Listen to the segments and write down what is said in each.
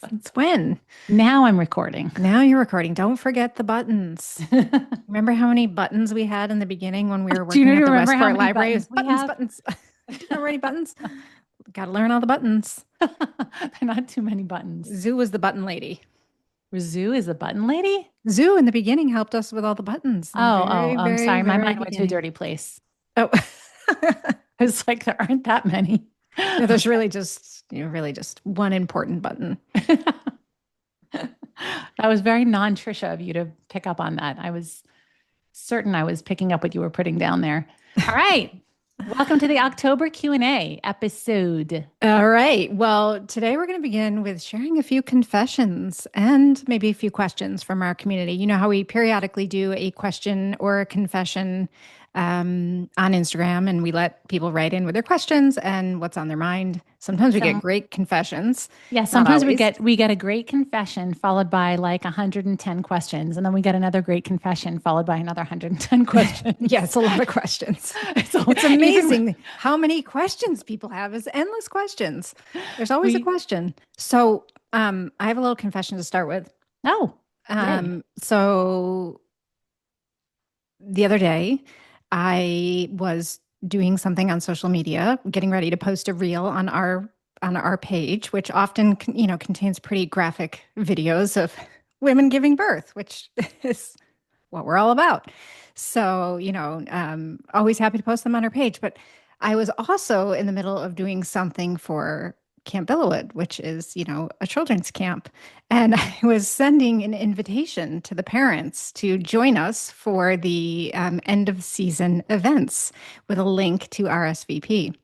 Since when? Now I'm recording. Now you're recording. Don't forget the buttons. Remember how many buttons we had in the beginning when we were Do you working at the remember how Westport many Library? It buttons was we buttons, have? buttons. Do you remember any buttons? Got to learn all the buttons. They're not too many buttons. Zoo was the button lady. Rizzu is the button lady? Zoo in the beginning helped us with all the buttons in the very, I'm very, sorry. My very mind went to a beginning. dirty place. Oh, I was like, there aren't that many. no, there's really just one important button. That was very non-Trisha of you to pick up on that. I was certain I was picking up what you were putting down there. All right. Welcome to the October Q&A episode. All right. Well, today we're going to begin with sharing a few confessions and maybe a few questions from our community. You know how we periodically do a question or a confession on Instagram, and we let people write in with their questions and what's on their mind. Sometimes we get Some great confessions, Yeah, not sometimes we always. get a great confession followed by like 110 questions, and then we get another great confession followed by another 110 Yeah, questions. it's a lot of questions. So It's even amazing how many questions people have. It's endless questions. There's always a we question. So, I have a little confession to start with. oh, yay. So the other day, I was doing something on social media, getting ready to post a reel on our page, which often contains pretty graphic videos of women giving birth, which is what we're all about. So, always happy to post them on our page. But I was also in the middle of doing something for Camp Billowood, which is, a children's camp. And I was sending an invitation to the parents to join us for the end of season events with a link to RSVP.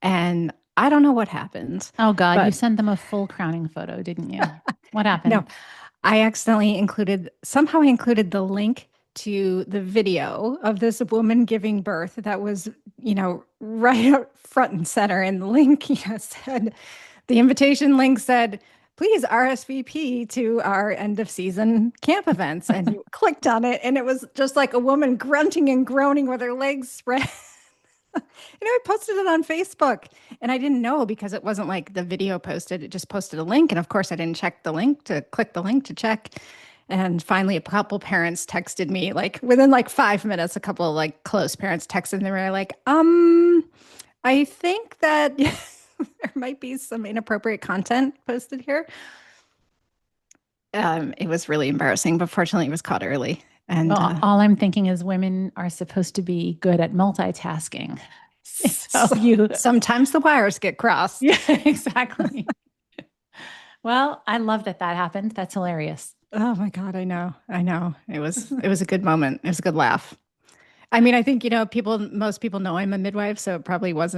And I don't know what happened, Oh God, you but sent them a full crowning photo, didn't you? What no, happened? I accidentally somehow I included the link to the video of this woman giving birth that was, right up front and center. And the link, said, the invitation link said, please RSVP to our end of season camp events. And you clicked on it, and it was just like a woman grunting and groaning with her legs spread. I posted it on Facebook, and I didn't know because it wasn't like the video posted. It just posted a link. And of course, I didn't check the link to click the link to check. And finally, a couple parents texted me like within like 5 minutes, a couple of like close parents texted me. They were like, I think that there might be some inappropriate content posted here. It was really embarrassing, but fortunately, it was caught early. And Well, all I'm thinking is women are supposed to be good at multitasking. So you, sometimes the wires get crossed. yeah, exactly. Well, I love that that happened. That's hilarious. Oh my God, I know. I know. It was a good moment. It was a good laugh. I mean, I think, most people know I'm a midwife, so it probably was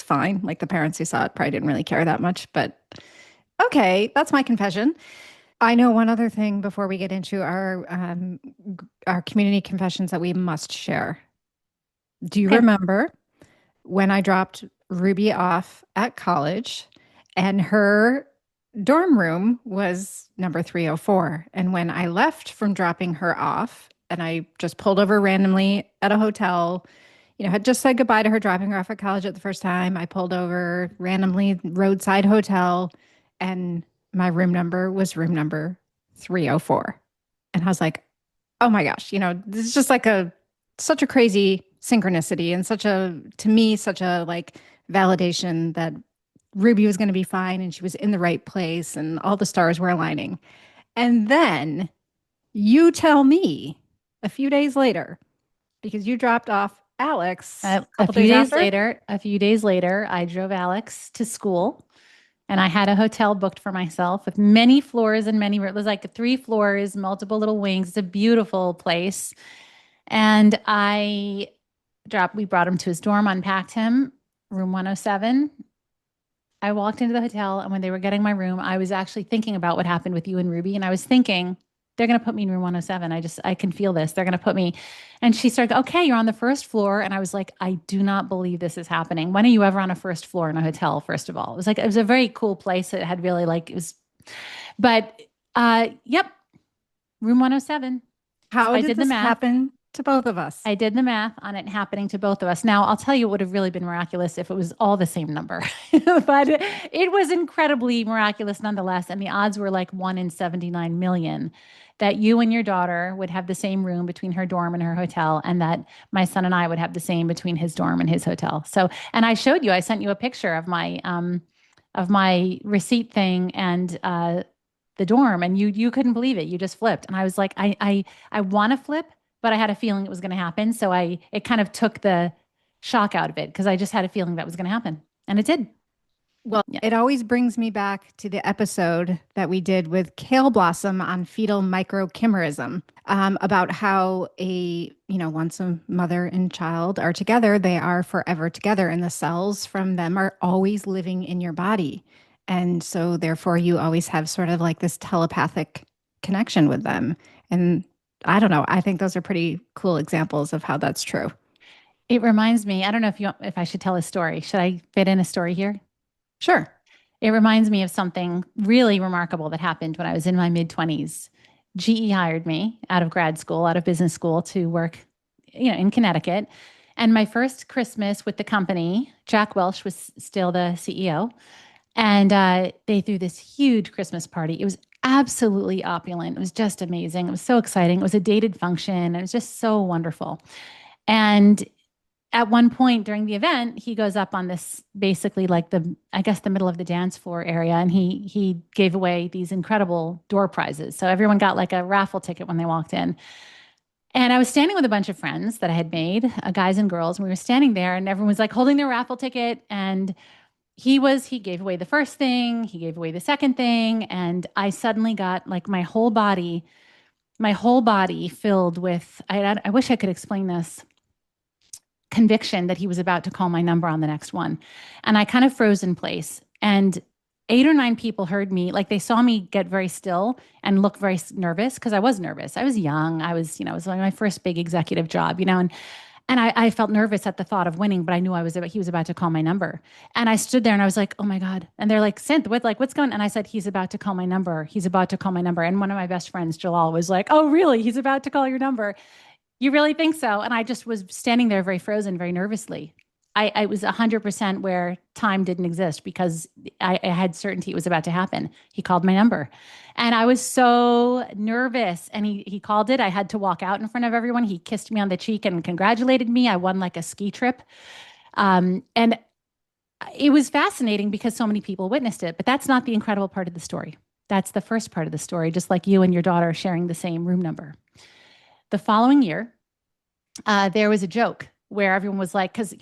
fine. Like the parents who saw it probably didn't really care that much, but okay, that's my confession. I know one other thing before we get into our community confessions that we must share. Do you Okay. remember when I dropped Ruby off at college and her dorm room was number 304? And when I left from dropping her off, and I just pulled over randomly at a hotel, had just said goodbye to her, dropping her off at college at the first time. I pulled over randomly, roadside hotel, and my room number was room number 304. And I was like, oh my gosh, this is just like such a crazy synchronicity, and to me, such a like validation that Ruby was going to be fine and she was in the right place and all the stars were aligning. And then you tell me a few days later, because you dropped off Alex a couple days after. A few days later, I drove Alex to school and I had a hotel booked for myself with many floors and many rooms. It was like 3 floors, multiple little wings. It's a beautiful place. And we brought him to his dorm, unpacked him, room 107. I walked into the hotel, and when they were getting my room, I was actually thinking about what happened with you and Ruby. And I was thinking, they're going to put me in room 107. I can feel this. They're going to put me. And she started, okay, you're on the first floor. And I was like, I do not believe this is happening. When are you ever on a first floor in a hotel, first of all? It was a very cool place. It had really like, it was, but yep, room 107. So How I did did the this math. happen? to both of us. I did the math on it happening to both of us. Now, I'll tell you, it would have really been miraculous if it was all the same number, but it was incredibly miraculous nonetheless. And the odds were like 1 in 79 million that you and your daughter would have the same room between her dorm and her hotel, and that my son and I would have the same between his dorm and his hotel. So, and I showed you, I sent you a picture of my receipt thing and the dorm, and you couldn't believe it. You just flipped, and I was like, I want to flip, but I had a feeling it was going to happen. So it kind of took the shock out of it because I just had a feeling that was going to happen, and it did. Well, Yeah. it always brings me back to the episode that we did with Kale Blossom on fetal microchimerism, about how once a mother and child are together, they are forever together, and the cells from them are always living in your body. And so, therefore, you always have sort of like this telepathic connection with them. And I don't know, I think those are pretty cool examples of how that's true. It reminds me, I don't know if I should tell a story. Should I fit in a story here? Sure. It reminds me of something really remarkable that happened when I was in my mid 20s. GE hired me out of grad school, out of business school to work, in Connecticut. And my first Christmas with the company, Jack Welch was still the CEO. And they threw this huge Christmas party. It was absolutely opulent. It was just amazing. It was so exciting. It was a dated function. It was just so wonderful. And at one point during the event, he goes up on this basically like I guess the middle of the dance floor area, and he gave away these incredible door prizes. So everyone got like a raffle ticket when they walked in. And I was standing with a bunch of friends that I had made, guys and girls, and we were standing there, and everyone was like holding their raffle ticket. And he gave away the first thing, he gave away the second thing, and I suddenly got like my whole body filled with, I wish I could explain this, conviction that he was about to call my number on the next one. And I kind of froze in place. And 8 or 9 people heard me, like they saw me get very still and look very nervous because I was nervous. I was young. It was like my first big executive job, and I felt nervous at the thought of winning, but I knew he was about to call my number. And I stood there and I was like, oh my God. And they're like, Synth, what's going on? And I said, he's about to call my number. He's about to call my number. And one of my best friends, Jalal, was like, oh, really? He's about to call your number. You really think so? And I just was standing there very frozen, very nervously. I was 100% where time didn't exist because I had certainty it was about to happen. He called my number and I was so nervous, and he called it. I had to walk out in front of everyone. He kissed me on the cheek and congratulated me. I won like a ski trip. And it was fascinating because so many people witnessed it, but that's not the incredible part of the story. That's the first part of the story, just like you and your daughter sharing the same room number. The following year, there was a joke where everyone was like, because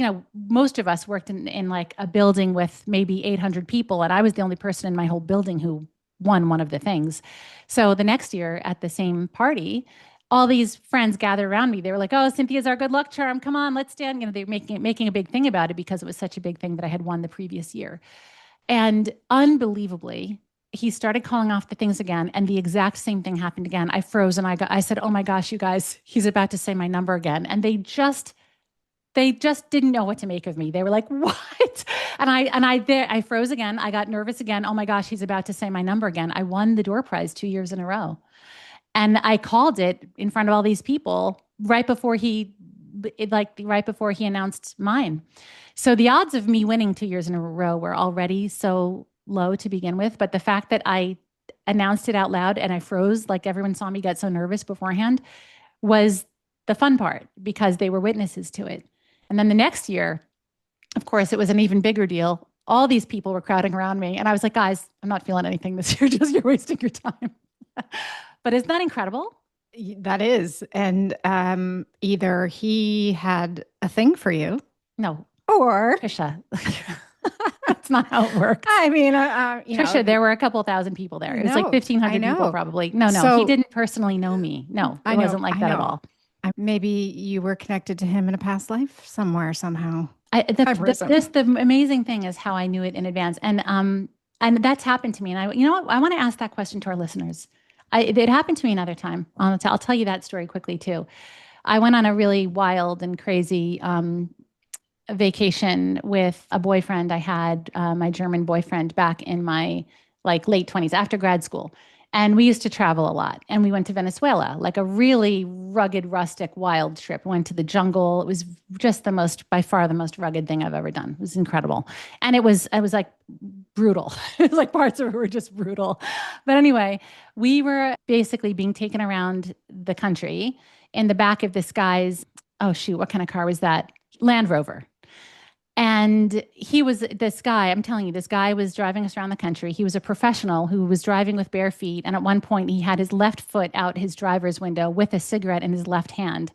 most of us worked in like a building with maybe 800 people, and I was the only person in my whole building who won one of the things. So the next year at the same party, all these friends gathered around me. They were like, "Oh, Cynthia's our good luck charm. Come on, let's stand." They're making a big thing about it because it was such a big thing that I had won the previous year. And unbelievably, he started calling off the things again, and the exact same thing happened again. I froze and I said, "Oh my gosh, you guys, he's about to say my number again." And they just didn't know what to make of me. They were like, "What?" And I froze again. I got nervous again. Oh my gosh, he's about to say my number again. I won the door prize 2 years in a row. And I called it in front of all these people right before right before he announced mine. So the odds of me winning 2 years in a row were already so low to begin with. But the fact that I announced it out loud and I froze, like everyone saw me get so nervous beforehand, was the fun part because they were witnesses to it. And then the next year, of course, it was an even bigger deal. All these people were crowding around me. And I was like, guys, I'm not feeling anything this year. Just you're wasting your time. But isn't that incredible? That is. And either he had a thing for you, No, or Trisha. That's not how it works. I mean, Trisha, there were a couple thousand people there. It was like no, 1,500 I people know. probably. No, So he didn't personally know me. No, I it know, wasn't like I that at know. all. Maybe you were connected to him in a past life somewhere, somehow. The amazing thing is how I knew it in advance. And that's happened to me. And I want to ask that question to our listeners. It happened to me another time. I'll tell you that story quickly too. I went on a really wild and crazy vacation with a boyfriend I had, my German boyfriend, back in my like late 20s after grad school. And we used to travel a lot. And we went to Venezuela, like a really rugged, rustic, wild trip. Went to the jungle. It was just the most, by far, the most rugged thing I've ever done. It was incredible. And it was like brutal. It was like parts of it were just brutal. But anyway, we were basically being taken around the country in the back of this guy's, oh shoot, what kind of car was that? Land Rover. And he was this guy, I'm telling you, this guy was driving us around the country. He was a professional who was driving with bare feet. And at one point, he had his left foot out his driver's window with a cigarette in his left hand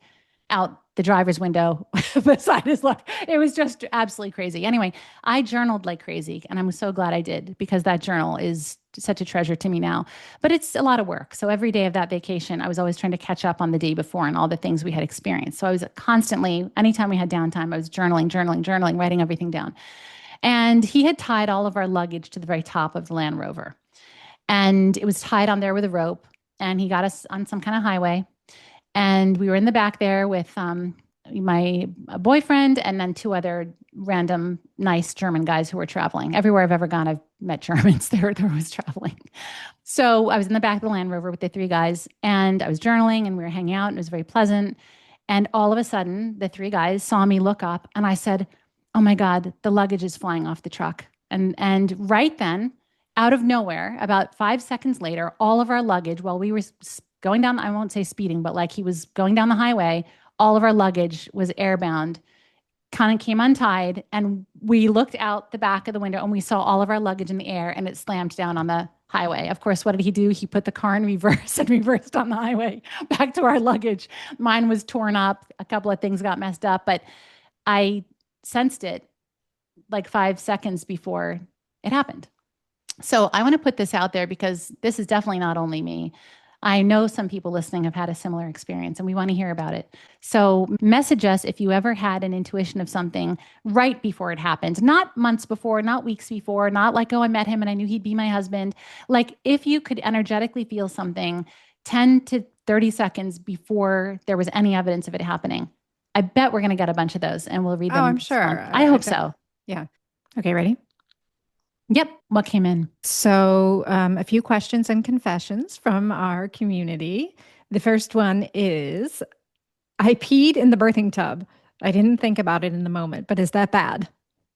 out the driver's window beside his left. It was just absolutely crazy. Anyway, I journaled like crazy, and I'm so glad I did because that journal is such a treasure to me now. But it's a lot of work. So every day of that vacation, I was always trying to catch up on the day before and all the things we had experienced. So I was constantly, anytime we had downtime, I was journaling, writing everything down. And he had tied all of our luggage to the very top of the Land Rover. And it was tied on there with a rope. And he got us on some kind of highway. And we were in the back there with my boyfriend and then two other random nice German guys who were traveling. Everywhere I've ever gone, I've met Germans. They're always traveling. So I was in the back of the Land Rover with the three guys, and I was journaling, and we were hanging out, and it was very pleasant. And all of a sudden, the three guys saw me look up, and I said, "Oh my God, the luggage is flying off the truck." And right then, out of nowhere, about 5 seconds later, all of our luggage, while we were going down, I won't say speeding, but like he was going down the highway, all of our luggage was airbound, kind of came untied. And we looked out the back of the window and we saw all of our luggage in the air and it slammed down on the highway. Of course, what did he do? He put the car in reverse and reversed on the highway back to our luggage. Mine was torn up. A couple of things got messed up, but I sensed it like 5 seconds before it happened. So I want to put this out there because this is definitely not only me. I know some people listening have had a similar experience and we want to hear about it. So message us if you ever had an intuition of something right before it happened, not months before, not weeks before, not like, oh, I met him and I knew he'd be my husband. Like if you could energetically feel something 10 to 30 seconds before there was any evidence of it happening. I bet we're going to get a bunch of those and we'll read them. Oh, I'm sure. I hope so. Yeah. Okay, ready? Yep. What came in? So, a few questions and confessions from our community. The first one is I peed in the birthing tub. I didn't think about it in the moment, but is that bad?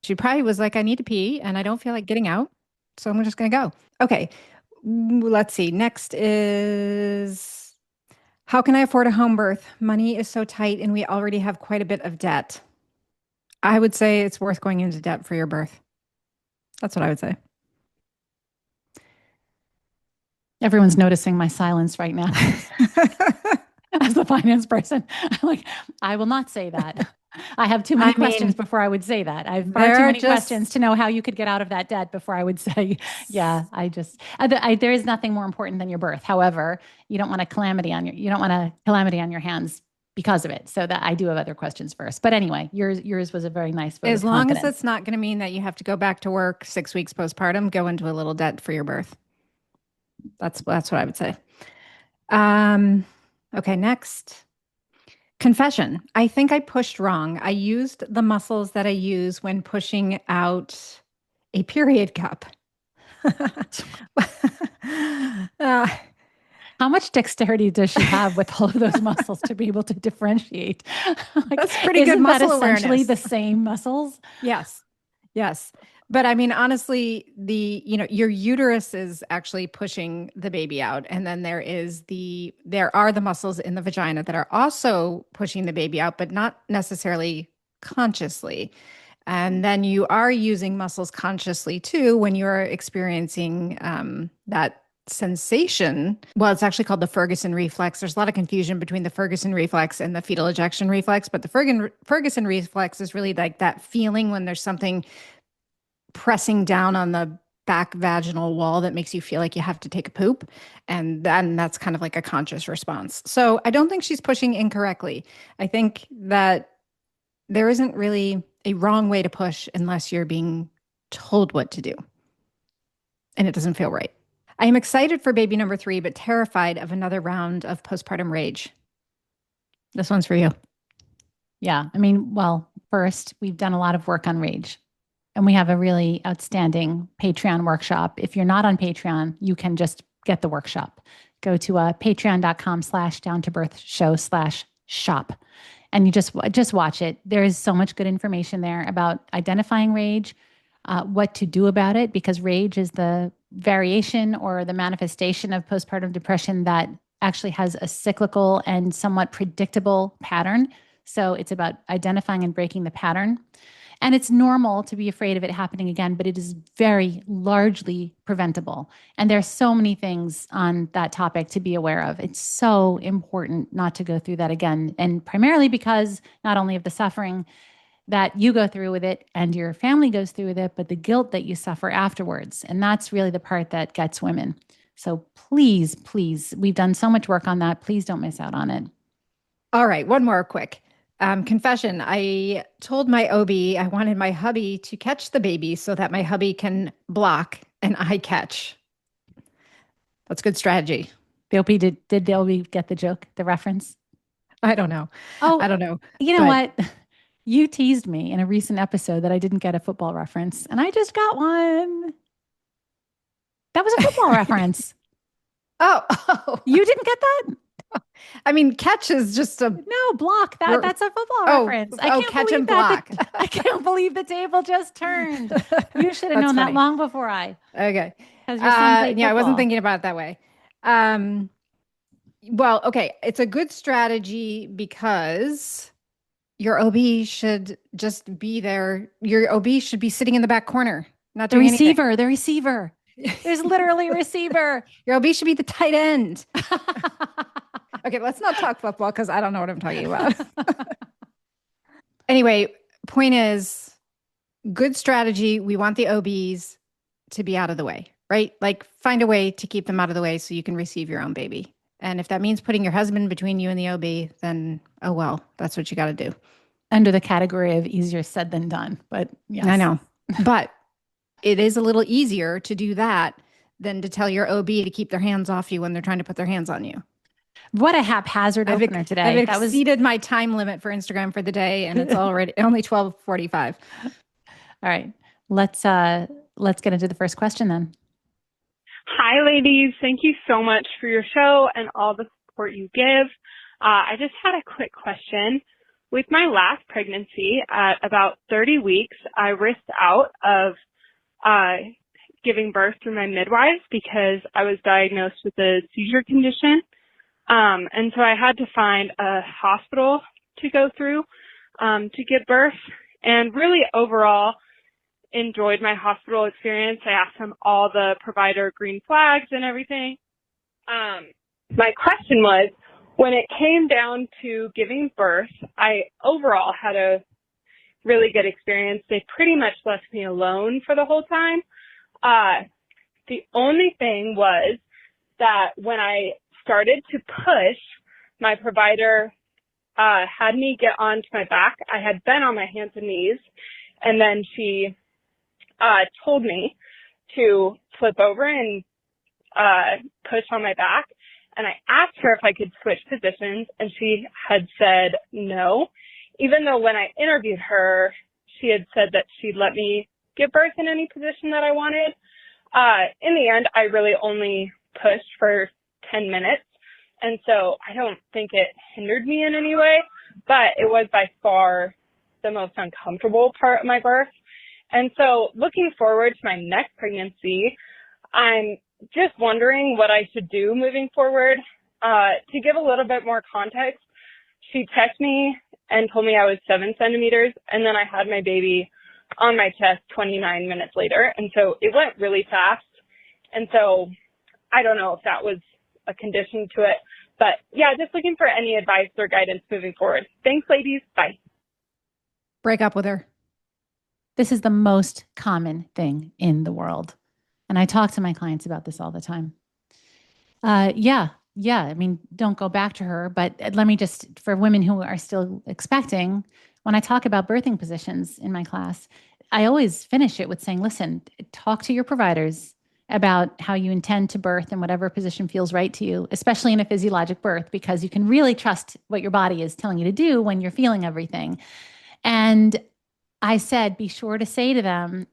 She probably was like, I need to pee and I don't feel like getting out. So I'm just going to go. Okay. Let's see. Next is how can I afford a home birth? Money is so tight and we already have quite a bit of debt. I would say it's worth going into debt for your birth. That's what I would say. Everyone's noticing my silence right now. As the finance person, I'm like, I will not say that. I have too many questions before I would say that. I have far too many questions to know how you could get out of that debt before I would say, yeah, there is nothing more important than your birth. However, you don't want a calamity on your hands because of it. So that I do have other questions first. But anyway, yours was a very nice vote as long as it's not going to mean that you have to go back to work 6 weeks postpartum, go into a little debt for your birth. That's what I would say. Okay, next. Confession. I think I pushed wrong. I used the muscles that I use when pushing out a period cup. How much dexterity does she have with all of those muscles to be able to differentiate? Like, that's pretty good muscle awareness. Essentially the same muscles? Yes. Yes. But I mean, honestly, your uterus is actually pushing the baby out. And then there are the muscles in the vagina that are also pushing the baby out, but not necessarily consciously. And then you are using muscles consciously too when you're experiencing that sensation. Well, it's actually called the Ferguson reflex. There's a lot of confusion between the Ferguson reflex and the fetal ejection reflex, but the Ferguson reflex is really like that feeling when there's something pressing down on the back vaginal wall that makes you feel like you have to take a poop. And then that's kind of like a conscious response. So I don't think she's pushing incorrectly. I think that there isn't really a wrong way to push unless you're being told what to do. And it doesn't feel right. I am excited for baby number 3, but terrified of another round of postpartum rage. This one's for you. Yeah. I mean, well, first, we've done a lot of work on rage. And we have a really outstanding Patreon workshop. If you're not on Patreon, you can just get the workshop. Go to patreon.com/downtobirthshow/shop. And you just watch it. There is so much good information there about identifying rage, what to do about it, because rage is the variation or the manifestation of postpartum depression that actually has a cyclical and somewhat predictable pattern. So it's about identifying and breaking the pattern. And it's normal to be afraid of it happening again, but it is very largely preventable. And there's so many things on that topic to be aware of. It's so important not to go through that again. And primarily because not only of the suffering that you go through with it and your family goes through with it, but the guilt that you suffer afterwards. And that's really the part that gets women. So please, please, we've done so much work on that. Please don't miss out on it. All right, one more quick confession. I told my OB I wanted my hubby to catch the baby so that my hubby can block and I catch. That's good strategy. The OB did the OB get the joke, the reference? I don't know. Oh, I don't know. you know But what? You teased me in a recent episode that I didn't get a football reference, and I just got one. That was a football reference. oh, You didn't get that? I mean, catch is just a No, block. That's a football reference. I can't catch believe and that. block. I can't believe the table just turned. You should have That's known that funny. long before I, Okay. because your son played Yeah, I wasn't football. thinking about it that way. Um, well, okay, it's a good strategy because your OB should just be there. Your OB should be sitting in the back corner, not The doing anything. receiver, the receiver. There's literally a receiver. Your OB should be the tight end. Okay, let's not talk football because I don't know what I'm talking about. Anyway, point is, good strategy. We want the OBs to be out of the way, right? Like find a way to keep them out of the way so you can receive your own baby. And if that means putting your husband between you and the OB, then oh well, that's what you got to do. Under the category of easier said than done. But yes. I know. But it is a little easier to do that than to tell your OB to keep their hands off you when they're trying to put their hands on you. What a haphazard opener I've today. That was exceeded my time limit for Instagram for the day, and it's already only 12:45. all right. Let's get into the first question then. Hi, ladies. Thank you so much for your show and all the support you give. I just had a quick question. With my last pregnancy, at about 30 weeks, I risked out of giving birth through my midwife because I was diagnosed with a seizure condition. And so I had to find a hospital to go through to give birth, and really overall enjoyed my hospital experience. I asked them all the provider green flags and everything. My question was, when it came down to giving birth, I overall had a really good experience. They pretty much left me alone for the whole time. The only thing was that when I started to push, my provider had me get onto my back. I had been on my hands and knees, and then she told me to flip over and push on my back. And I asked her if I could switch positions, and she had said no, even though when I interviewed her, she had said that she'd let me give birth in any position that I wanted. In the end, I really only pushed for 10 minutes. And so I don't think it hindered me in any way, but it was by far the most uncomfortable part of my birth. And so looking forward to my next pregnancy, I'm just wondering what I should do moving forward. To give a little bit more context, she checked me and told me I was 7 centimeters, and then I had my baby on my chest 29 minutes later. And so it went really fast. And so I don't know if that was a condition to it, but yeah, just looking for any advice or guidance moving forward. Thanks, ladies. Bye. Break up with her. This is the most common thing in the world. And I talk to my clients about this all the time. Yeah. I mean, don't go back to her, but let me just, for women who are still expecting, when I talk about birthing positions in my class, I always finish it with saying, listen, talk to your providers about how you intend to birth in whatever position feels right to you, especially in a physiologic birth, because you can really trust what your body is telling you to do when you're feeling everything. And I said, be sure to say to them,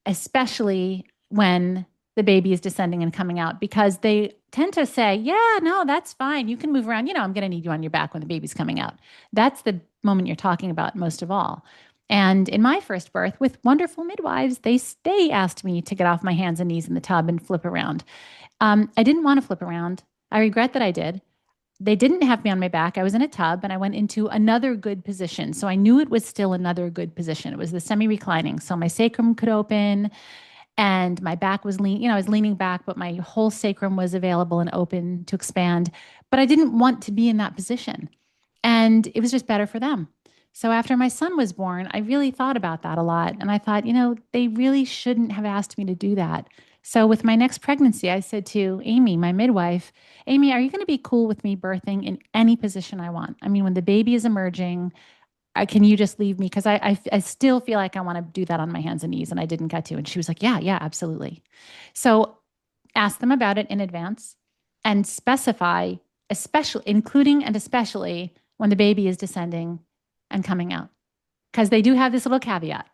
especially when the baby is descending and coming out, because they tend to say, yeah, no, that's fine. You can move around. I'm going to need you on your back when the baby's coming out. That's the moment you're talking about most of all. And in my first birth, with wonderful midwives, they asked me to get off my hands and knees in the tub and flip around. I didn't want to flip around. I regret that I did. They didn't have me on my back. I was in a tub and I went into another good position. So I knew it was still another good position. It was the semi-reclining. So my sacrum could open and my back was I was leaning back, but my whole sacrum was available and open to expand. But I didn't want to be in that position. And it was just better for them. So after my son was born, I really thought about that a lot. And I thought, they really shouldn't have asked me to do that. So with my next pregnancy, I said to Amy, my midwife, Amy, are you going to be cool with me birthing in any position I want? I mean, when the baby is emerging, can you just leave me? Because I still feel like I want to do that on my hands and knees, and I didn't get to. And she was like, yeah, absolutely. So ask them about it in advance and specify, especially, including and especially when the baby is descending and coming out. Because they do have this little caveat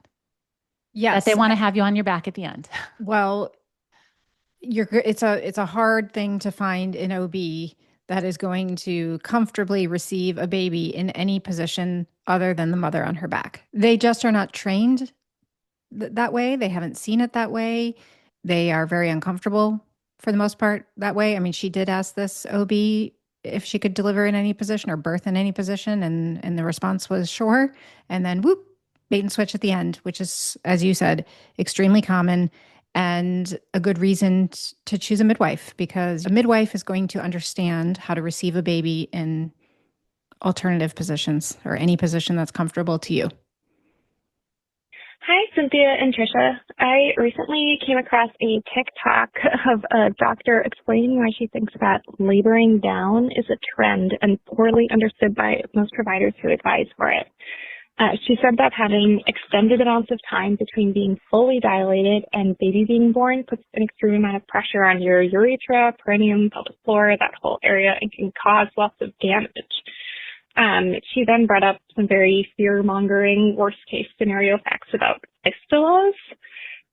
that they Yes. want to have you on your back at the end. Well, it's a hard thing to find an OB that is going to comfortably receive a baby in any position other than the mother on her back. They just are not trained that way. They haven't seen it that way. They are very uncomfortable for the most part that way. I mean, she did ask this OB if she could deliver in any position or birth in any position, and the response was sure. And then whoop, bait and switch at the end, which is, as you said, extremely common and a good reason to choose a midwife, because a midwife is going to understand how to receive a baby in alternative positions or any position that's comfortable to you. Hi, Cynthia and Trisha. I recently came across a TikTok of a doctor explaining why she thinks that laboring down is a trend and poorly understood by most providers who advise for it. She said that having extended amounts of time between being fully dilated and baby being born puts an extreme amount of pressure on your urethra, perineum, pelvic floor, that whole area, and can cause lots of damage. She then brought up some very fear-mongering, worst-case scenario facts about fistulas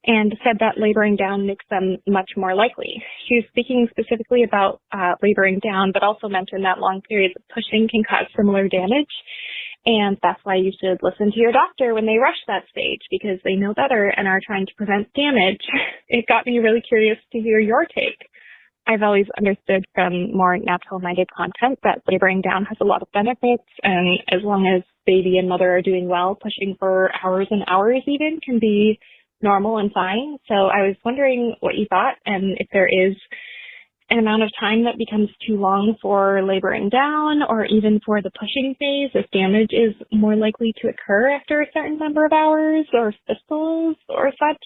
and said that laboring down makes them much more likely. She was speaking specifically about laboring down, but also mentioned that long periods of pushing can cause similar damage. And that's why you should listen to your doctor when they rush that stage, because they know better and are trying to prevent damage. It got me really curious to hear your take. I've always understood from more natural-minded content that laboring down has a lot of benefits, and as long as baby and mother are doing well, pushing for hours and hours even can be normal and fine. So I was wondering what you thought, and if there is an amount of time that becomes too long for laboring down or even for the pushing phase, if damage is more likely to occur after a certain number of hours, or fistulas or such.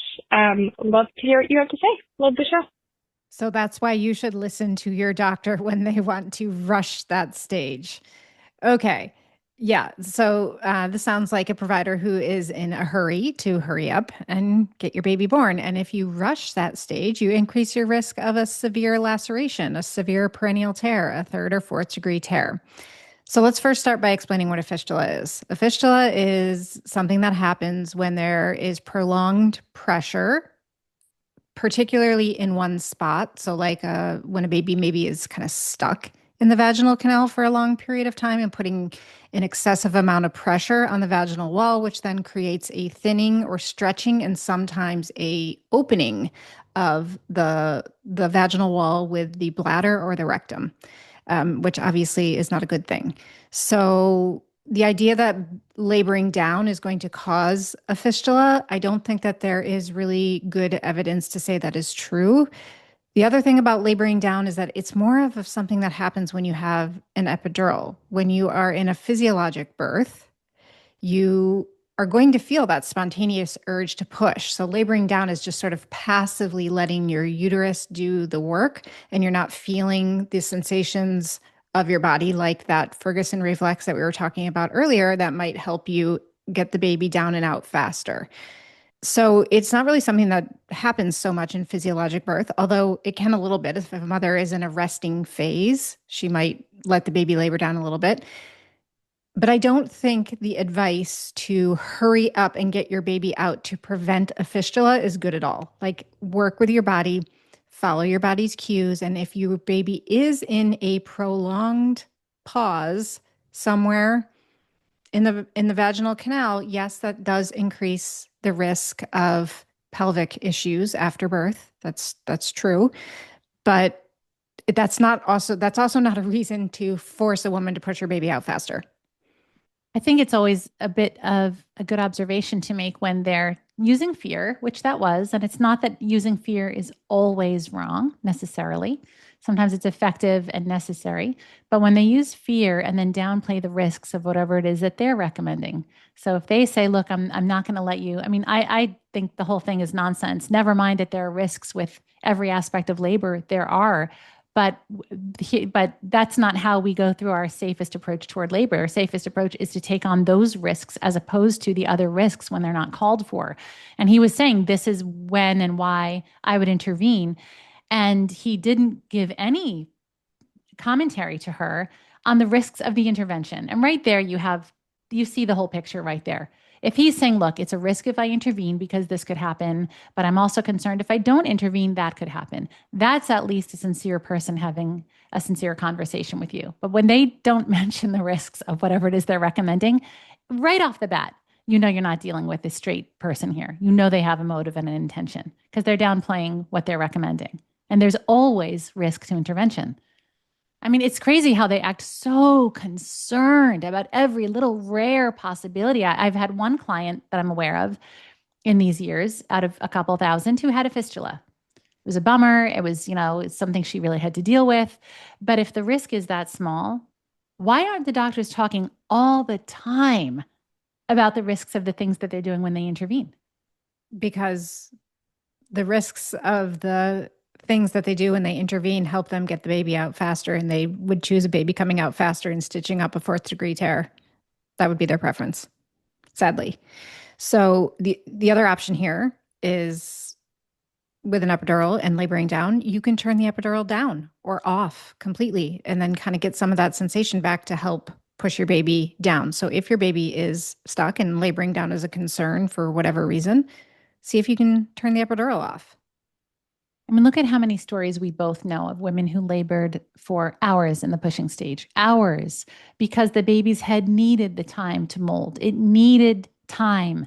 Love to hear what you have to say. Love the show. So that's why you should listen to your doctor when they want to rush that stage. Okay. Yeah. So this sounds like a provider who is in a hurry to hurry up and get your baby born. And if you rush that stage, you increase your risk of a severe laceration, a severe perineal tear, a third or fourth degree tear. So let's first start by explaining what a fistula is. A fistula is something that happens when there is prolonged pressure, particularly in one spot. So like when a baby maybe is kind of stuck in the vaginal canal for a long period of time and putting an excessive amount of pressure on the vaginal wall, which then creates a thinning or stretching and sometimes a opening of the vaginal wall with the bladder or the rectum, which obviously is not a good thing. So the idea that laboring down is going to cause a fistula, I don't think that there is really good evidence to say that is true. The other thing about laboring down is that it's more of something that happens when you have an epidural. When you are in a physiologic birth, you are going to feel that spontaneous urge to push. So laboring down is just sort of passively letting your uterus do the work, and you're not feeling the sensations of your body like that Ferguson reflex that we were talking about earlier that might help you get the baby down and out faster. So it's not really something that happens so much in physiologic birth, although it can a little bit. If a mother is in a resting phase, she might let the baby labor down a little bit. But I don't think the advice to hurry up and get your baby out to prevent a fistula is good at all. Like, work with your body, follow your body's cues. And if your baby is in a prolonged pause somewhere in the vaginal canal, yes, that does increase the risk of pelvic issues after birth. That's true. But that's also not a reason to force a woman to push her baby out faster. I think it's always a bit of a good observation to make when they're using fear, which that was. And it's not that using fear is always wrong necessarily. Sometimes it's effective and necessary. But when they use fear and then downplay the risks of whatever it is that they're recommending. So if they say, look, I'm not going to let you, I think the whole thing is nonsense. Never mind that there are risks with every aspect of labor. There are. But that's not how we go through our safest approach toward labor. Our safest approach is to take on those risks as opposed to the other risks when they're not called for. And he was saying, this is when and why I would intervene. And he didn't give any commentary to her on the risks of the intervention. And right there, you see the whole picture right there. If he's saying, look, it's a risk if I intervene because this could happen, but I'm also concerned if I don't intervene, that could happen. That's at least a sincere person having a sincere conversation with you. But when they don't mention the risks of whatever it is they're recommending, right off the bat, you know you're not dealing with a straight person here. You know they have a motive and an intention because they're downplaying what they're recommending. And there's always risk to intervention. I mean, it's crazy how they act so concerned about every little rare possibility. I've had one client that I'm aware of in these years out of a couple thousand who had a fistula. It was a bummer. It was, it's something she really had to deal with. But if the risk is that small, why aren't the doctors talking all the time about the risks of the things that they're doing when they intervene? Because the risks of the things that they do when they intervene help them get the baby out faster, and they would choose a baby coming out faster and stitching up a 4th-degree tear. That would be their preference, sadly. So the other option here is with an epidural and laboring down, you can turn the epidural down or off completely and then kind of get some of that sensation back to help push your baby down. So if your baby is stuck and laboring down is a concern for whatever reason, see if you can turn the epidural off. I mean, look at how many stories we both know of women who labored for hours in the pushing stage, hours, because the baby's head needed the time to mold. It needed time.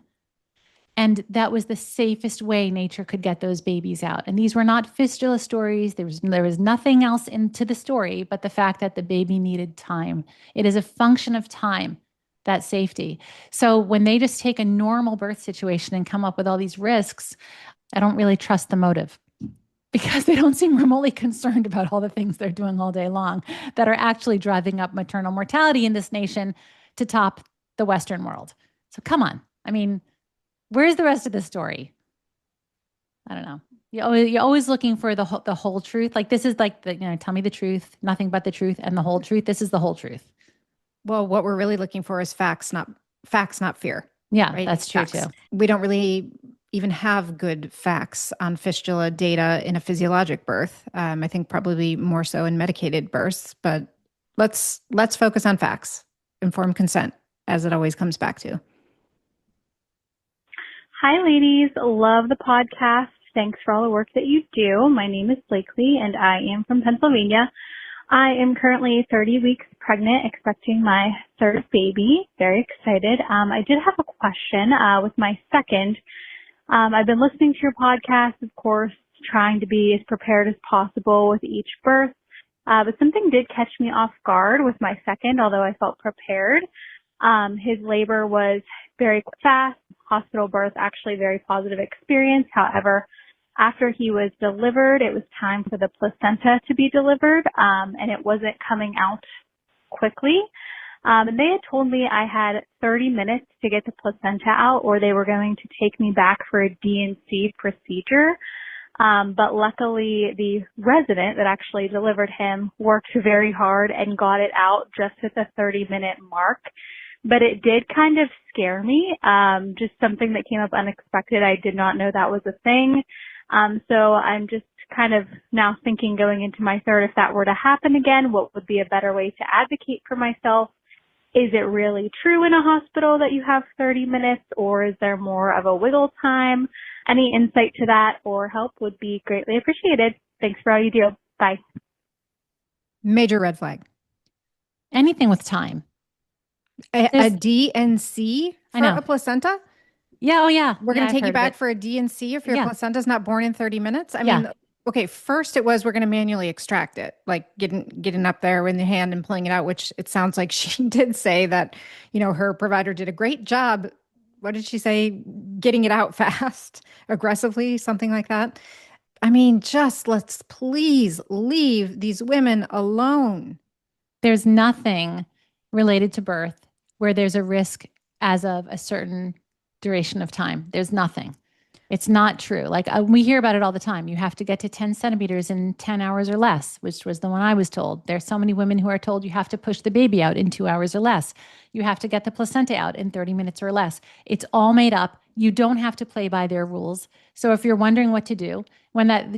And that was the safest way nature could get those babies out. And these were not fistula stories. There was nothing else into the story but the fact that the baby needed time. It is a function of time, that safety. So when they just take a normal birth situation and come up with all these risks, I don't really trust the motive, because they don't seem remotely concerned about all the things they're doing all day long that are actually driving up maternal mortality in this nation to top the Western world. So come on. I mean, where's the rest of the story? I don't know. You're always looking for the whole truth. Like this is like tell me the truth, nothing but the truth, and the whole truth. This is the whole truth. Well, what we're really looking for is facts, not fear. Yeah, right? That's true too. We don't really even have good facts on fistula data in a physiologic birth. I think probably more so in medicated births, but let's focus on facts, informed consent, as it always comes back to. Hi, ladies. Love the podcast. Thanks for all the work that you do. My name is Blakely, and I am from Pennsylvania. I am currently 30 weeks pregnant, expecting my third baby. Very excited. I did have a question with my second. I've been listening to your podcast, of course, trying to be as prepared as possible with each birth. But something did catch me off guard with my second, although I felt prepared. His labor was very fast. Hospital birth, actually very positive experience. However, after he was delivered, it was time for the placenta to be delivered, and it wasn't coming out quickly. And they had told me I had 30 minutes to get the placenta out, or they were going to take me back for a D&C procedure. But luckily, the resident that actually delivered him worked very hard and got it out just at the 30-minute mark. But it did kind of scare me, just something that came up unexpected. I did not know that was a thing. So I'm just kind of now thinking going into my third, if that were to happen again, what would be a better way to advocate for myself? Is it really true in a hospital that you have 30 minutes, or is there more of a wiggle time? Any insight to that or help would be greatly appreciated. Thanks for all you do. Bye. Major red flag. Anything with time. A D and C I for know. a placenta? Yeah. Oh, yeah. We're going Yeah, to I've take you heard of back it. for a D and C if your Yeah. placenta's not born in 30 minutes? I Yeah. mean, okay, first it was we're going to manually extract it, like getting up there in the hand and pulling it out, which it sounds like she did say that, her provider did a great job. What did she say? Getting it out fast, aggressively, something like that. I mean, just let's please leave these women alone. There's nothing related to birth where there's a risk as of a certain duration of time. There's nothing. It's not true. Like we hear about it all the time. You have to get to 10 centimeters in 10 hours or less, which was the one I was told. There's so many women who are told you have to push the baby out in 2 hours or less. You have to get the placenta out in 30 minutes or less. It's all made up. You don't have to play by their rules. So if you're wondering what to do,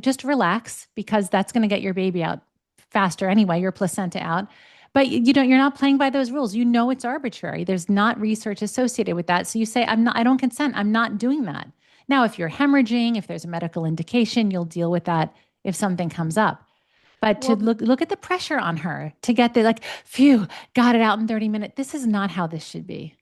just relax, because that's going to get your baby out faster anyway, your placenta out. But you're not playing by those rules. You know it's arbitrary. There's not research associated with that. So you say, I don't consent. I'm not doing that. Now, if you're hemorrhaging, if there's a medical indication, you'll deal with that if something comes up. But to look at the pressure on her to get phew, got it out in 30 minutes. This is not how this should be.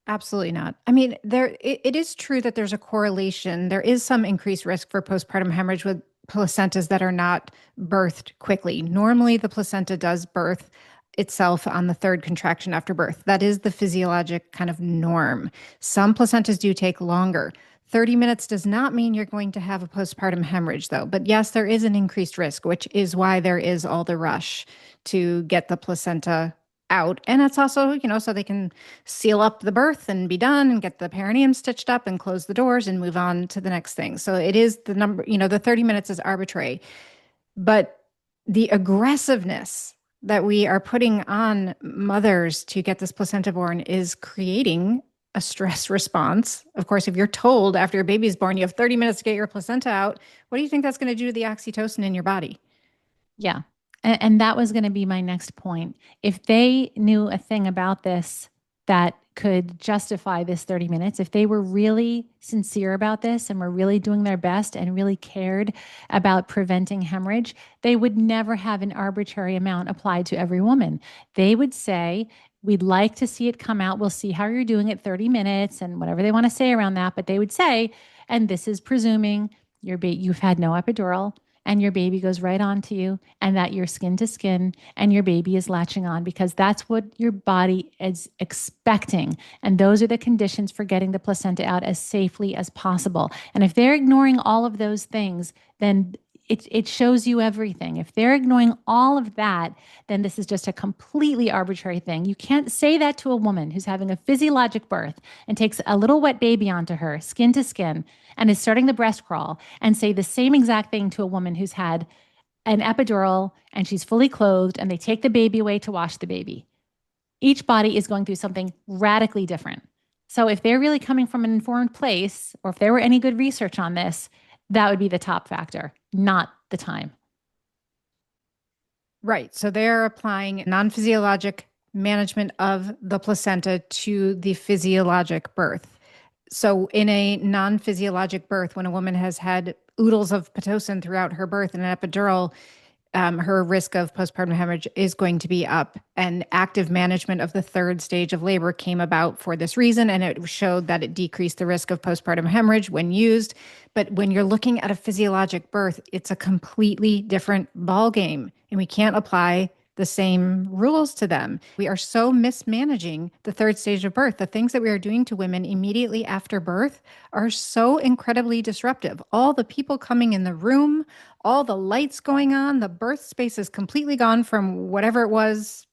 Absolutely not. I mean, it is true that there's a correlation. There is some increased risk for postpartum hemorrhage with placentas that are not birthed quickly. Normally, the placenta does birth itself on the third contraction after birth. That is the physiologic kind of norm. Some placentas do take longer. 30 minutes does not mean you're going to have a postpartum hemorrhage, though. But yes, there is an increased risk, which is why there is all the rush to get the placenta out. And it's also, so they can seal up the birth and be done and get the perineum stitched up and close the doors and move on to the next thing. So it is the number, the 30 minutes is arbitrary. But the aggressiveness that we are putting on mothers to get this placenta born is creating a stress response. Of course, if you're told after your baby is born, you have 30 minutes to get your placenta out, what do you think that's going to do to the oxytocin in your body? Yeah. And that was going to be my next point. If they knew a thing about this that could justify this 30 minutes, if they were really sincere about this and were really doing their best and really cared about preventing hemorrhage, they would never have an arbitrary amount applied to every woman. They would say, we'd like to see it come out. We'll see how you're doing at 30 minutes and whatever they want to say around that. But they would say, and this is presuming you've had no epidural, and your baby goes right on to you, and that you're skin to skin and your baby is latching on, because that's what your body is expecting. And those are the conditions for getting the placenta out as safely as possible. And if they're ignoring all of those things, then it shows you everything. If they're ignoring all of that, then this is just a completely arbitrary thing. You can't say that to a woman who's having a physiologic birth and takes a little wet baby onto her, skin to skin, and is starting the breast crawl, and say the same exact thing to a woman who's had an epidural and she's fully clothed and they take the baby away to wash the baby. Each body is going through something radically different. So if they're really coming from an informed place, or if there were any good research on this, that would be the top factor, not the time. Right. So they're applying non-physiologic management of the placenta to the physiologic birth. So in a non-physiologic birth, when a woman has had oodles of Pitocin throughout her birth and an epidural, her risk of postpartum hemorrhage is going to be up. And active management of the third stage of labor came about for this reason, and it showed that it decreased the risk of postpartum hemorrhage when used. But when you're looking at a physiologic birth, it's a completely different ballgame, and we can't apply the same rules to them. We are so mismanaging the third stage of birth. The things that we are doing to women immediately after birth are so incredibly disruptive. All the people coming in the room, all the lights going on, the birth space is completely gone from whatever it was,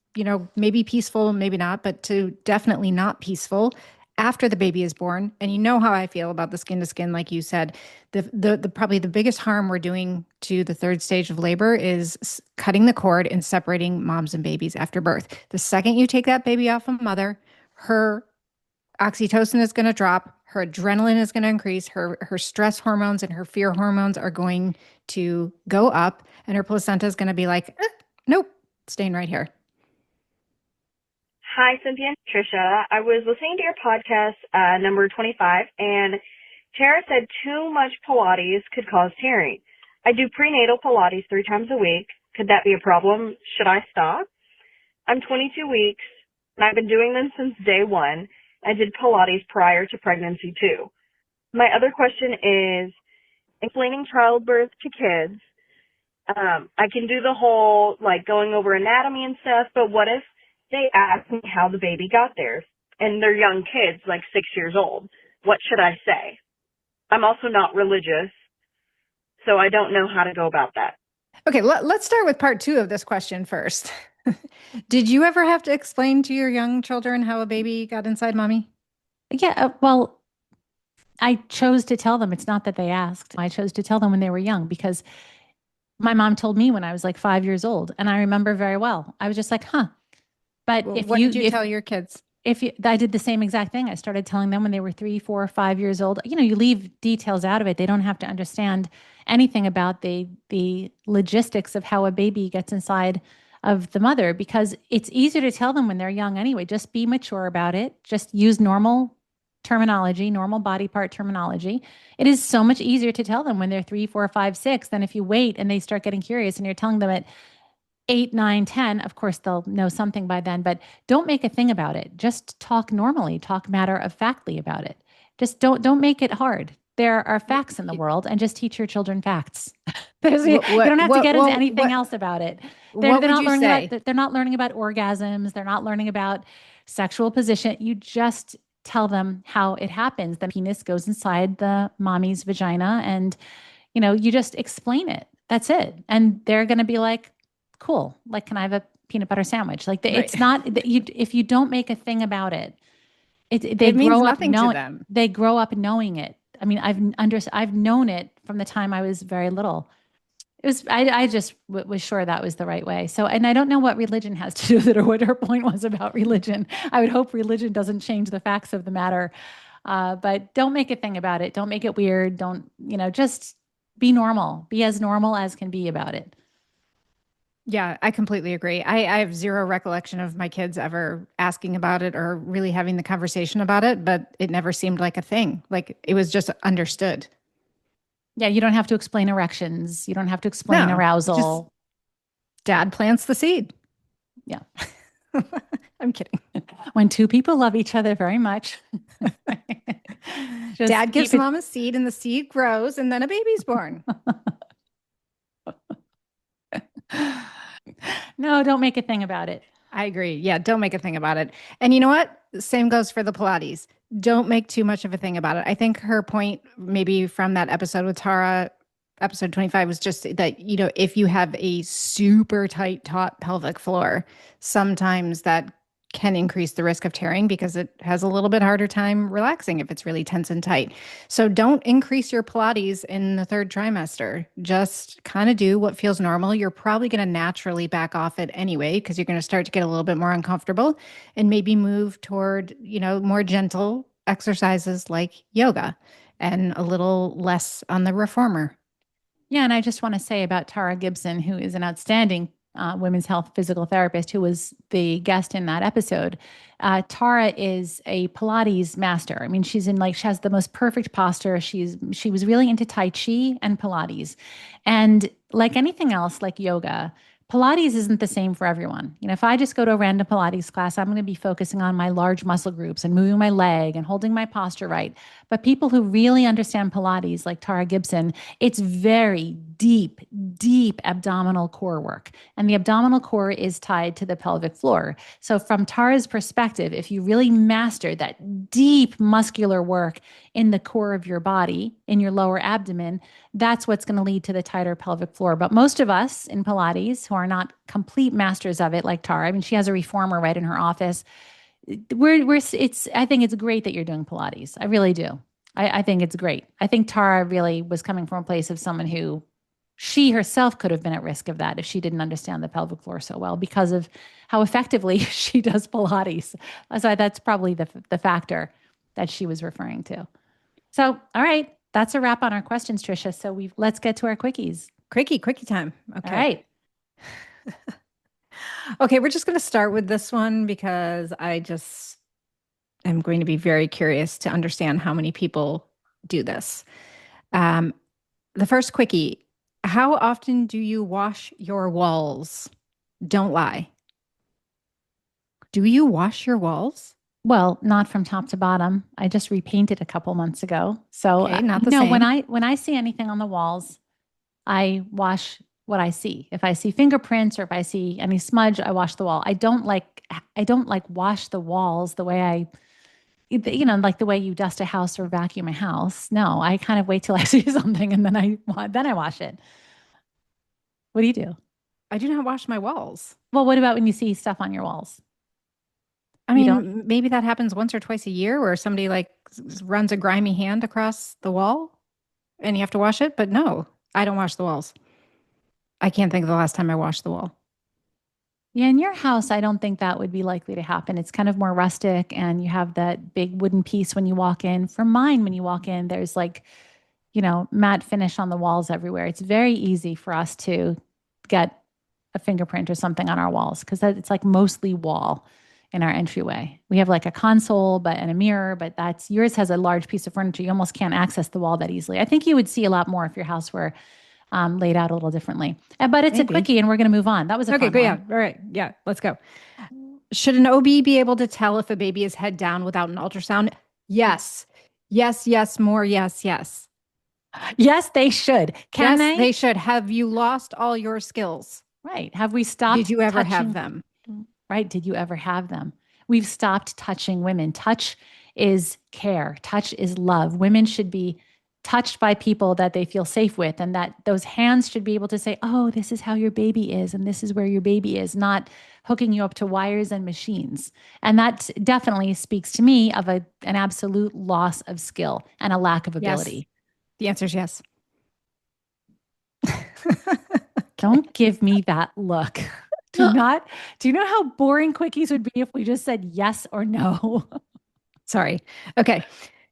maybe peaceful, maybe not, but to definitely not peaceful after the baby is born. And you know how I feel about the skin to skin, like you said. The probably the biggest harm we're doing to the third stage of labor is cutting the cord and separating moms and babies after birth. The second you take that baby off a mother, her oxytocin is going to drop, her adrenaline is going to increase, her stress hormones and her fear hormones are going to go up, and her placenta is going to be like, nope, staying right here. Hi, Cynthia and Tricia. I was listening to your podcast, number 25, and Tara said too much Pilates could cause tearing. I do prenatal Pilates 3 times a week. Could that be a problem? Should I stop? I'm 22 weeks, and I've been doing them since day one. I did Pilates prior to pregnancy too. My other question is explaining childbirth to kids. I can do the whole, like, going over anatomy and stuff, but what if they ask me how the baby got there? And they're young kids, like 6 years old. What should I say? I'm also not religious, so I don't know how to go about that. Okay, let's start with part 2 of this question first. Did you ever have to explain to your young children how a baby got inside mommy? Yeah, well, I chose to tell them. It's not that they asked. I chose to tell them when they were young because my mom told me when I was like 5 years old, and I remember very well. I was just like, huh. But Well, what did you tell your kids? I did the same exact thing. I started telling them when they were 3, 4, 5 years old. You know, you leave details out of it. They don't have to understand anything about the logistics of how a baby gets inside of the mother because it's easier to tell them when they're young anyway. Just be mature about it. Just use normal terminology, normal body part terminology. It is so much easier to tell them when they're 3, 4, 5, 6 than if you wait and they start getting curious and you're telling them at 8, 9, 10. Of course, they'll know something by then, but don't make a thing about it. Just talk normally, talk matter of factly about it. Just don't make it hard. There are facts in the world, and just teach your children facts. You don't have to get into anything else about it. They're not learning about, they're not learning about orgasms. They're not learning about sexual position. You just tell them how it happens. The penis goes inside the mommy's vagina, and you just explain it. That's it. And they're going to be like, cool. Like, can I have a peanut butter sandwich? Like, it's not that if you don't make a thing about it, it means nothing to them. They grow up knowing it. I mean, I've known it from the time I was very little. I just was sure that was the right way. So, and I don't know what religion has to do with it or what her point was about religion. I would hope religion doesn't change the facts of the matter. But don't make a thing about it. Don't make it weird. Don't, just be normal. Be as normal as can be about it. Yeah, I completely agree. I have zero recollection of my kids ever asking about it or really having the conversation about it, but it never seemed like a thing. Like it was just understood. Yeah, you don't have to explain erections. You don't have to explain arousal. Dad plants the seed. Yeah. I'm kidding. When two people love each other very much. Dad gives mom a seed and the seed grows and then a baby's born. No, don't make a thing about it. I agree. Yeah, don't make a thing about it. And you know what? Same goes for the Pilates. Don't make too much of a thing about it. I think her point, maybe from that episode with Tara, episode 25, was just that, if you have a super tight, taut pelvic floor, sometimes that can increase the risk of tearing because it has a little bit harder time relaxing if it's really tense and tight. So don't increase your Pilates in the 3rd trimester. Just kind of do what feels normal. You're probably going to naturally back off it anyway because you're going to start to get a little bit more uncomfortable and maybe move toward, more gentle exercises like yoga and a little less on the reformer. Yeah, and I just want to say about Tara Gibson, who is an outstanding women's health physical therapist who was the guest in that episode. Tara is a Pilates master. I mean, she has the most perfect posture. She was really into Tai Chi and Pilates. And like anything else, like yoga, Pilates isn't the same for everyone. If I just go to a random Pilates class, I'm going to be focusing on my large muscle groups and moving my leg and holding my posture right. But people who really understand Pilates, like Tara Gibson, it's very deep, deep abdominal core work. And the abdominal core is tied to the pelvic floor. So from Tara's perspective, if you really master that deep muscular work in the core of your body, in your lower abdomen, that's what's going to lead to the tighter pelvic floor. But most of us in Pilates who are not complete masters of it, like Tara, I mean, she has a reformer right in her office. I think it's great that you're doing Pilates. I really do. I think it's great. I think Tara really was coming from a place of someone who she herself could have been at risk of that if she didn't understand the pelvic floor so well because of how effectively she does Pilates. So that's probably the factor that she was referring to. So, all right, that's a wrap on our questions, Tricia. So let's get to our quickies. Quickie time. Okay. All right. Okay, we're just going to start with this one because I just am going to be very curious to understand how many people do this. The first quickie, How often do you wash your walls? Don't lie. Do you wash your walls? Well, not from top to bottom. I just repainted a couple months ago. So, Okay, not the no, when same. I see anything on the walls, I wash what I see. If I see fingerprints or if I see any smudge, I wash the wall. I don't like wash the walls the way like the way you dust a house or vacuum a house. No, I kind of wait till I see something and then I wash it. What do you do? I do not wash my walls. Well, what about when you see stuff on your walls? I You don't? mean, maybe that happens once or twice a year where somebody like runs a grimy hand across the wall and you have to wash it. But no, I don't wash the walls. I can't think of the last time I washed the wall. Yeah, in your house, I don't think that would be likely to happen. It's kind of more rustic and you have that big wooden piece when you walk in. For mine, when you walk in, there's like, matte finish on the walls everywhere. It's very easy for us to get a fingerprint or something on our walls because it's like mostly wall in our entryway. We have like a console and a mirror, but that's yours has a large piece of furniture. You almost can't access the wall that easily. I think you would see a lot more if your house were laid out a little differently. But it's a Maybe. quickie and we're going to move on. That was a Okay, fun good. one. Yeah. All right. Yeah. Let's go. Should an OB be able to tell if a baby is head down without an ultrasound? Yes. Yes. Yes. More. Yes. Yes. Yes, they should. Can Yes, they? they should. Have you lost all your skills? Right. Have we stopped Did you ever touching? have them? Right. Did you ever have them? We've stopped touching women. Touch is care. Touch is love. Women should be touched by people that they feel safe with, and that those hands should be able to say, oh, this is how your baby is, and this is where your baby is, not hooking you up to wires and machines. And that definitely speaks to me of an absolute loss of skill and a lack of Yes. ability. The answer is yes. Don't give me that look. Do you know how boring quickies would be if we just said yes or no? Sorry. Okay.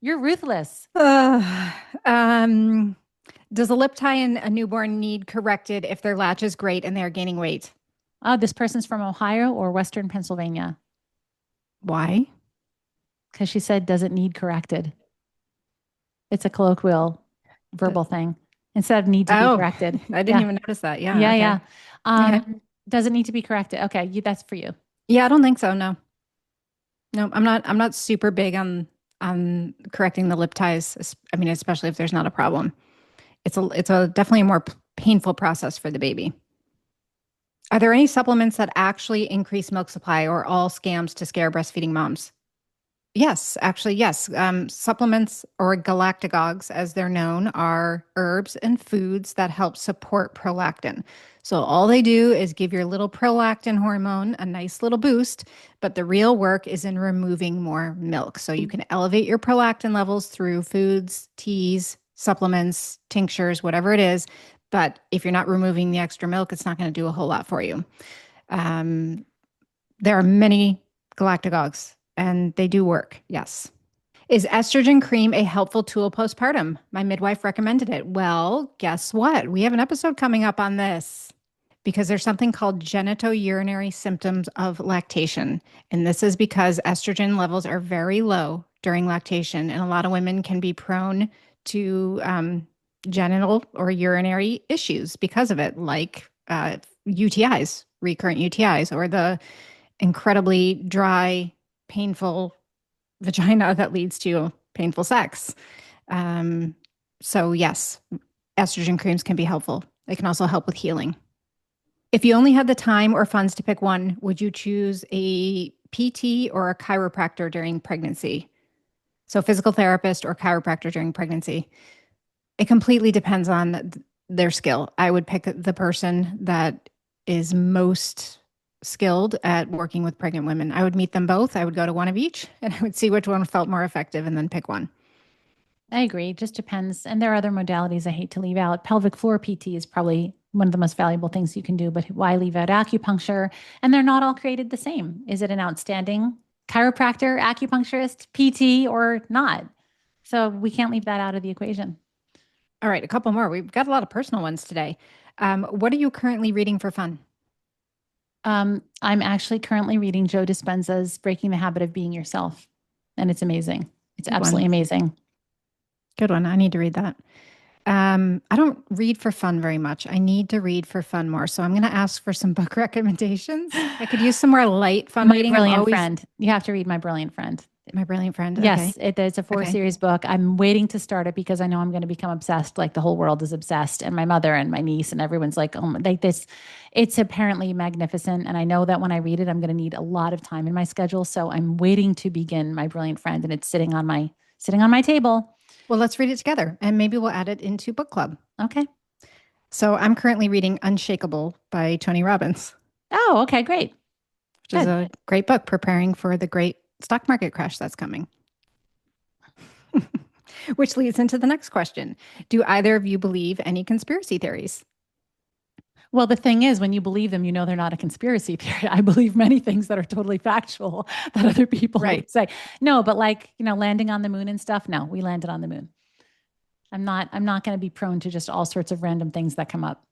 You're ruthless. Does a lip tie in a newborn need corrected if their latch is great and they're gaining weight? Oh, this person's from Ohio or Western Pennsylvania? Why? Because she said, does it need corrected? It's a colloquial verbal thing instead of need to be corrected. I didn't even notice that. Yeah. Yeah. Okay. Yeah. Does it need to be corrected? Okay. That's for you. Yeah, I don't think so. No. No, I'm not super big on correcting the lip ties. I mean, especially if there's not a problem. It's a definitely a more painful process for the baby. Are there any supplements that actually increase milk supply or all scams to scare breastfeeding moms? Yes, actually, yes. Supplements or galactagogues, as they're known, are herbs and foods that help support prolactin. So all they do is give your little prolactin hormone a nice little boost, but the real work is in removing more milk. So you can elevate your prolactin levels through foods, teas, supplements, tinctures, whatever it is. But if you're not removing the extra milk, it's not going to do a whole lot for you. There are many galactagogues and they do work. Yes. Is estrogen cream a helpful tool postpartum? My midwife recommended it. Well, guess what? We have an episode coming up on this because there's something called genitourinary symptoms of lactation. And this is because estrogen levels are very low during lactation. And a lot of women can be prone to genital or urinary issues because of it, like UTIs, recurrent UTIs, or the incredibly dry, painful vagina that leads to painful sex. So yes, estrogen creams can be helpful. They can also help with healing. If you only had the time or funds to pick one, would you choose a PT or a chiropractor during pregnancy? So physical therapist or chiropractor during pregnancy. It completely depends on their skill. I would pick the person that is most skilled at working with pregnant women. I would meet them both. I would go to one of each and I would see which one felt more effective and then pick one. I agree. It just depends. And there are other modalities I hate to leave out. Pelvic floor PT is probably one of the most valuable things you can do, but why leave out acupuncture? And they're not all created the same. Is it an outstanding chiropractor, acupuncturist, PT, or not? So we can't leave that out of the equation. All right, a couple more. We've got a lot of personal ones today. What are you currently reading for fun? I'm actually currently reading Joe Dispenza's Breaking the Habit of Being Yourself. And it's amazing. It's absolutely amazing. Good one. I need to read that. I don't read for fun very much. I need to read for fun more. So I'm going to ask for some book recommendations. I could use some more light fun My reading. Brilliant Friend. You have to read My Brilliant Friend. My Brilliant Friend. Yes, Okay. it's a 4-series book. I'm waiting to start it because I know I'm going to become obsessed. Like the whole world is obsessed, and my mother and my niece and everyone's like, oh, like this. It's apparently magnificent, and I know that when I read it, I'm going to need a lot of time in my schedule. So I'm waiting to begin My Brilliant Friend, and it's sitting on my table. Well, let's read it together, and maybe we'll add it into book club. Okay. So I'm currently reading Unshakable by Tony Robbins. Oh, okay, great. Which is a great book preparing for the great stock market crash that's coming. Which leads into the next question. Do either of you believe any conspiracy theories? Well, the thing is, when you believe them, you know they're not a conspiracy theory. I believe many things that are totally factual that other people would say. No, but like, landing on the moon and stuff. No, we landed on the moon. I'm not going to be prone to just all sorts of random things that come up.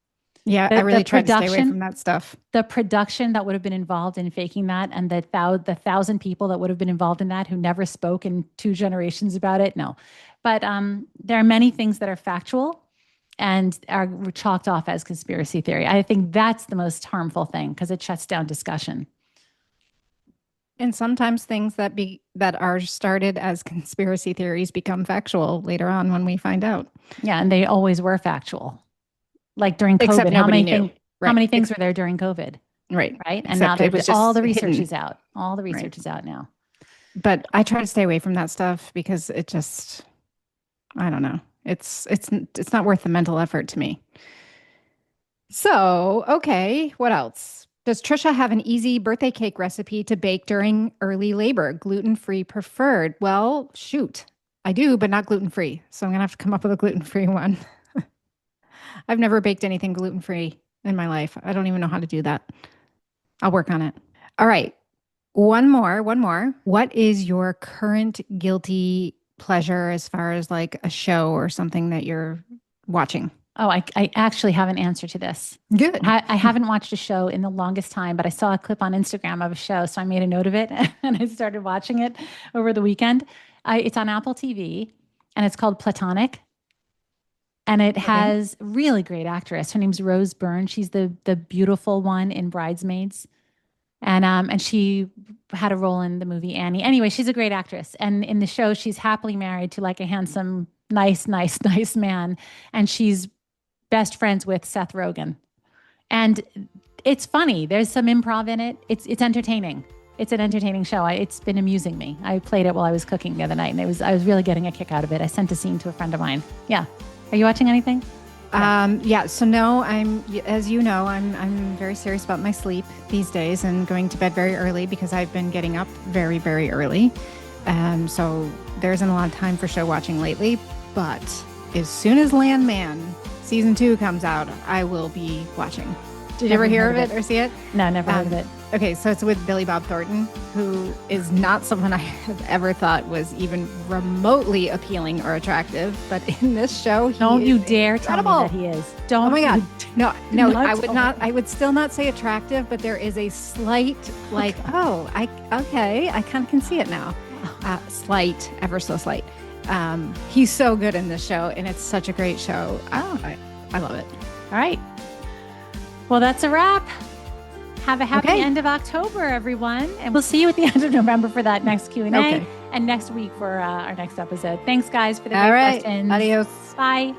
Yeah, I really tried to stay away from that stuff. The production that would have been involved in faking that, and the 1,000 people that would have been involved in that who never spoke in 2 generations about it. No, but there are many things that are factual and are chalked off as conspiracy theory. I think that's the most harmful thing because it shuts down discussion. And sometimes things that are started as conspiracy theories become factual later on when we find out. Yeah, and they always were factual. Like during COVID, Except how many things were there during COVID? Right. Right. And now all the research is out. All the research is out now. But I try to stay away from that stuff because it just, I don't know. It's not worth the mental effort to me. So, okay, what else? Does Trisha have an easy birthday cake recipe to bake during early labor? Gluten-free preferred? Well, shoot. I do, but not gluten-free. So I'm going to have to come up with a gluten-free one. I've never baked anything gluten-free in my life. I don't even know how to do that. I'll work on it. All right. One more. What is your current guilty pleasure as far as like a show or something that you're watching? Oh, I actually have an answer to this. Good. I haven't watched a show in the longest time, but I saw a clip on Instagram of a show. So I made a note of it and I started watching it over the weekend. It's on Apple TV and it's called Platonic. And it has really great actress. Her name's Rose Byrne. She's the beautiful one in Bridesmaids. And she had a role in the movie Annie. Anyway, she's a great actress. And in the show, she's happily married to like a handsome, nice man. And she's best friends with Seth Rogen. And it's funny. There's some improv in it. It's entertaining. It's an entertaining show. It's been amusing me. I played it while I was cooking the other night, and I was really getting a kick out of it. I sent a scene to a friend of mine. Yeah. Are you watching anything? Yeah. So no, as you know, I'm very serious about my sleep these days and going to bed very early because I've been getting up very, very early. So there isn't a lot of time for show watching lately, but as soon as Landman season 2 comes out, I will be watching. Did you ever hear of it or see it? No, never heard of it. Okay, so it's with Billy Bob Thornton, who is not someone I have ever thought was even remotely appealing or attractive. But in this show, don't you dare tell me that he is. Don't. Oh my God, no, I would not. I would still not say attractive, but there is a slight, like, I kind of can see it now. Slight, ever so slight. He's so good in this show, and it's such a great show. I love it. All right. Well, that's a wrap. Have a happy end of October, everyone. And we'll see you at the end of November for that next Q&A and next week for our next episode. Thanks, guys, for the great questions. Adios. Bye.